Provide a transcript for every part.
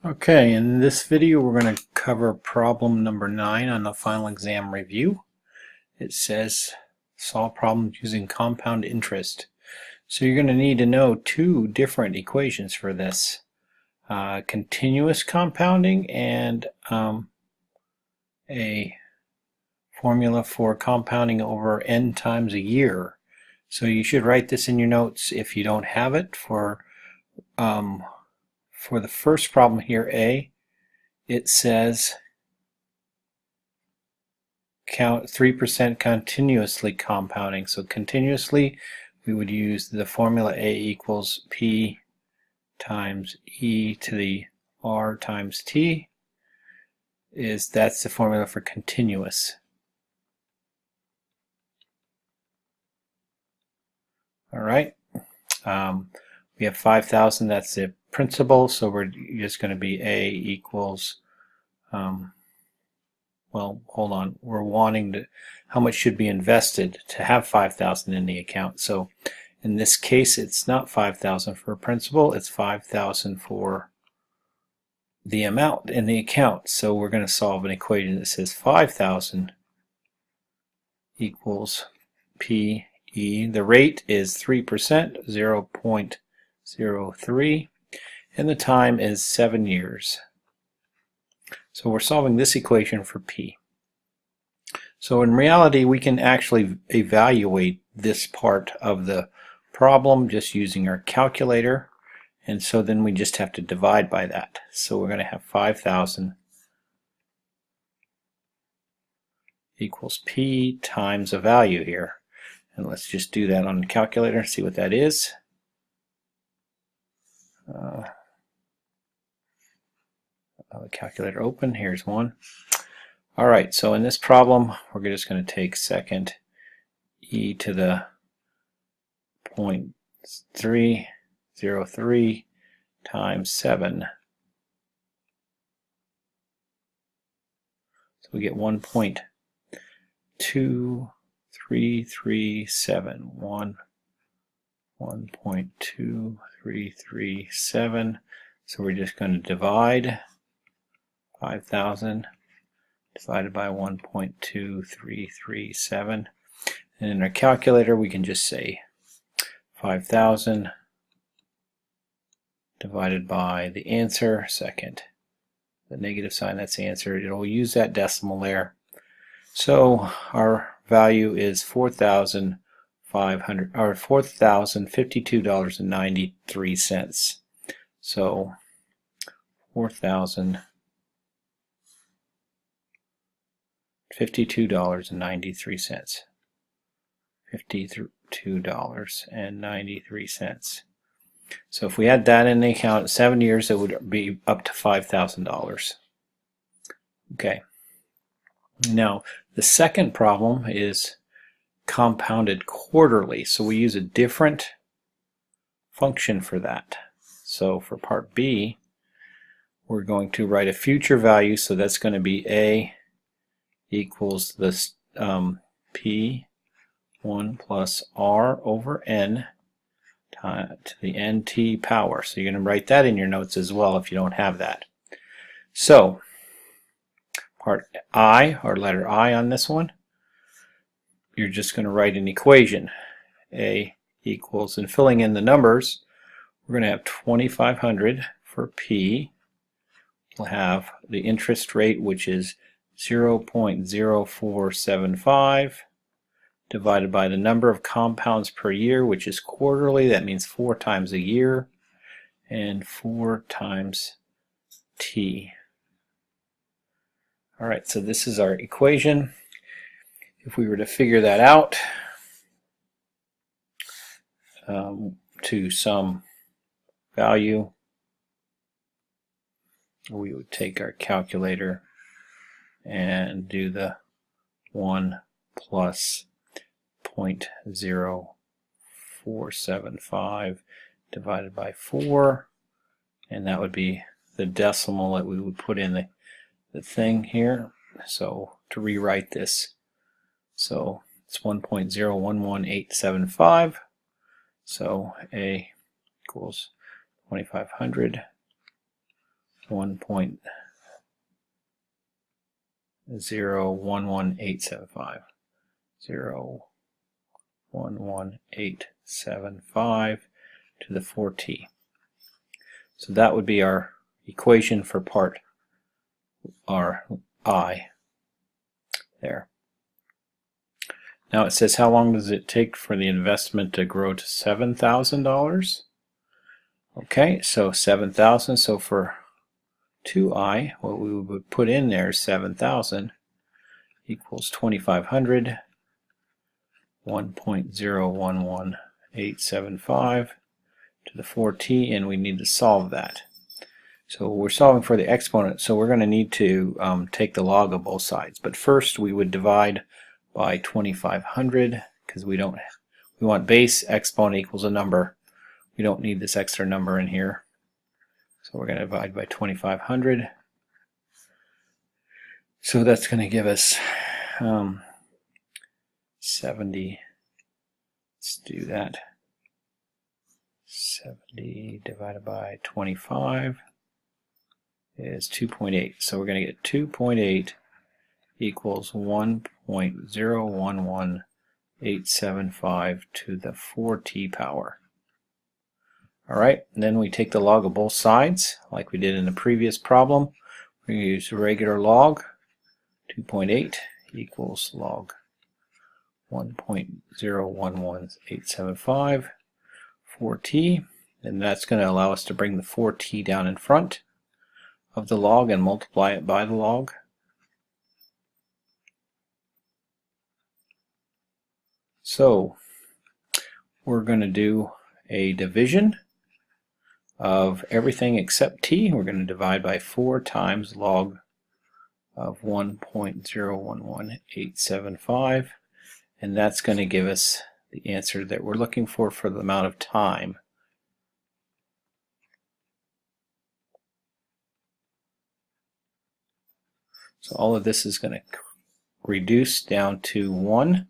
Okay, in this video we're going to cover problem number 9 on the final exam review. It says solve problems using compound interest. So you're going to need to know two different equations for this. Continuous compounding and a formula for compounding over n times a year. So you should write this in your notes if you don't have it. For the first problem here, A, it says count 3% continuously compounding. So continuously, we would use the formula A equals P times E to the R times T. That's the formula for continuous. All right. We have 5,000. That's the principal. So we're just going to be A equals. Well, hold on. We're wanting to, how much should be invested to have 5,000 in the account. So in this case, it's not 5,000 for principal. It's 5,000 for the amount in the account. So we're going to solve an equation that says 5,000 equals PE. The rate is 3%, 0.03, and the time is 7 years. So we're solving this equation for P. So in reality, we can actually evaluate this part of the problem just using our calculator. And so then we just have to divide by that. So we're going to have 5,000 equals P times a value here. And let's just do that on the calculator and see what that is. The calculator open. Here's one. All right, so in this problem, we're just going to take second e to the 0.303 times 7. So we get 1.2337. 1.2337. So we're just going to divide 5,000 divided by 1.2337. And in our calculator, we can just say 5,000 divided by the answer, second, the negative sign, that's the answer. It'll use that decimal there. So our value is $4,052.93. So $4,052.93. $52.93. So if we had that in the account 7 years, it would be up to $5,000. Okay. Now the second problem is compounded quarterly. So we use a different function for that. So for part B, we're going to write a future value. So that's going to be A equals this P1 plus R over N to the NT power. So you're going to write that in your notes as well if you don't have that. So part I, or letter I on this one, you're just going to write an equation. A equals, and filling in the numbers, we're going to have 2,500 for P. We'll have the interest rate, which is 0.0475 divided by the number of compounds per year, which is quarterly. That means 4 times a year, and 4 times T. All right, so this is our equation. If we were to figure that out to some value, we would take our calculator and do the 1 plus 0.0475 divided by 4, and that would be the decimal that we would put in the thing here. So to rewrite this, so it's 1.011875. So A equals 2,500 1.011875. 0.11875 to the 4t. So that would be our equation for part our I there. Now it says, how long does it take for the investment to grow to $7,000? Okay, so 7,000. So for 2i, what we would put in there is 7,000 equals 2,500, 1.011875 to the 4t, and we need to solve that. So we're solving for the exponent, so we're going to need to take the log of both sides. But first we would divide by 2,500 because we want base exponent equals a number. We don't need this extra number in here. So we're going to divide by 2,500. So that's going to give us 70. Let's do that. 70 divided by 25 is 2.8. So we're going to get 2.8 equals 1.011875 to the 4t power. Alright, and then we take the log of both sides like we did in the previous problem. We use regular log. 2.8 equals log 1.011875 4t, and that's going to allow us to bring the 4t down in front of the log and multiply it by the log. So we're going to do a division of everything except t. We're going to divide by 4 times log of 1.011875, and that's going to give us the answer that we're looking for the amount of time. So all of this is going to reduce down to 1,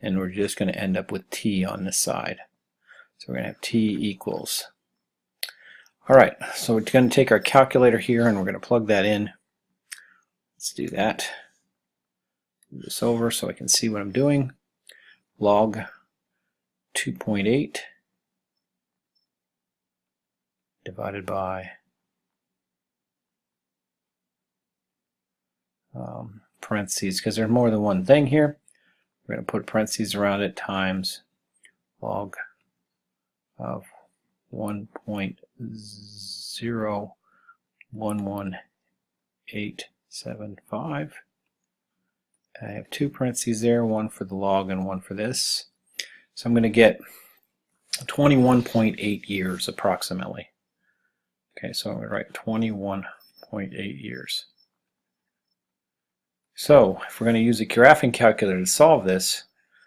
and we're just going to end up with t on this side. So we're going to have t equals. Alright, so we're going to take our calculator here and we're going to plug that in. Let's do that. Move this over so I can see what I'm doing. Log 2.8 divided by parentheses, because there's more than one thing here. We're going to put parentheses around it, times log of 1.011875. I have 2 parentheses there, one for the log and one for this. So I'm going to get 21.8 years approximately. Okay, so I'm going to write 21.8 years. So if we're going to use a graphing calculator to solve this,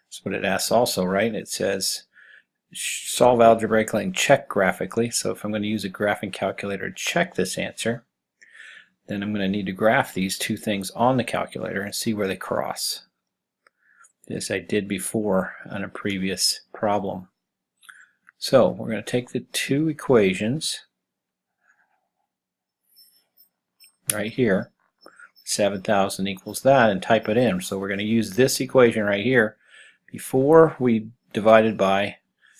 that's what it asks also, right? It says solve algebraically and check graphically. So if I'm going to use a graphing calculator to check this answer, then I'm going to need to graph these two things on the calculator and see where they cross, as I did before on a previous problem. So we're going to take the two equations right here, 7,000 equals that, and type it in. So we're going to use this equation right here before we divided by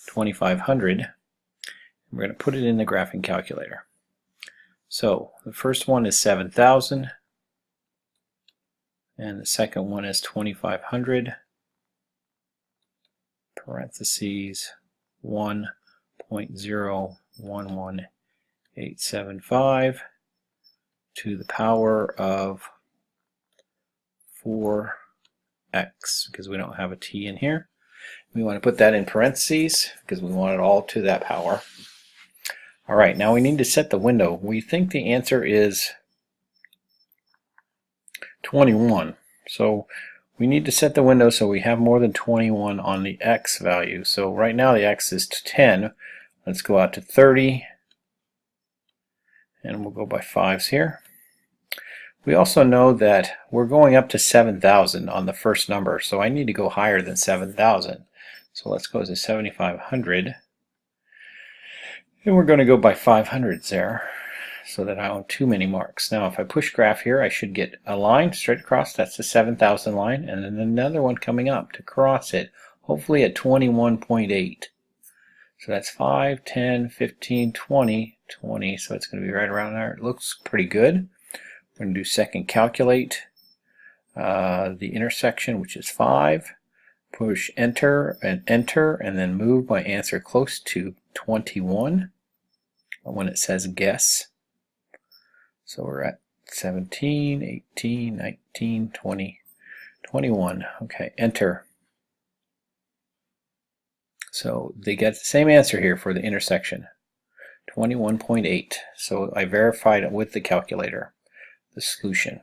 2,500. We're going to put it in the graphing calculator. So the first one is 7,000 and the second one is 2,500 parentheses 1.011875 to the power of 4x, because we don't have a t in here. We want to put that in parentheses because we want it all to that power. Alright, now we need to set the window. We think the answer is 21. So we need to set the window so we have more than 21 on the x value. So right now the x is 10. Let's go out to 30. And we'll go by 5s here. We also know that we're going up to 7,000 on the first number, so I need to go higher than 7,000. So let's go to 7,500. And we're going to go by 500s there. so that I own too many marks. Now if I push graph here, I should get a line straight across. That's the 7,000 line, and then another one coming up to cross it, hopefully at 21.8. So that's 5, 10, 15, 20, 20. So it's going to be right around there. It looks pretty good. We're going to do second calculate the intersection, which is 5. Push enter, and then move my answer close to 21 when it says guess. So we're at 17, 18, 19, 20, 21. Okay, enter. So they get the same answer here for the intersection, 21.8. So I verified it with the calculator, the solution.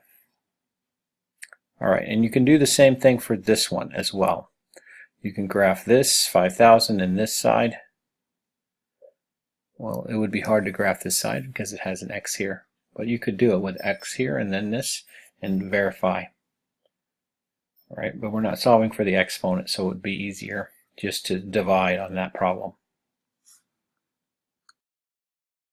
All right, and you can do the same thing for this one as well. You can graph this 5,000 and this side. Well, it would be hard to graph this side because it has an X here, but you could do it with X here and then this and verify. All right, but we're not solving for the exponent, so it would be easier just to divide on that problem.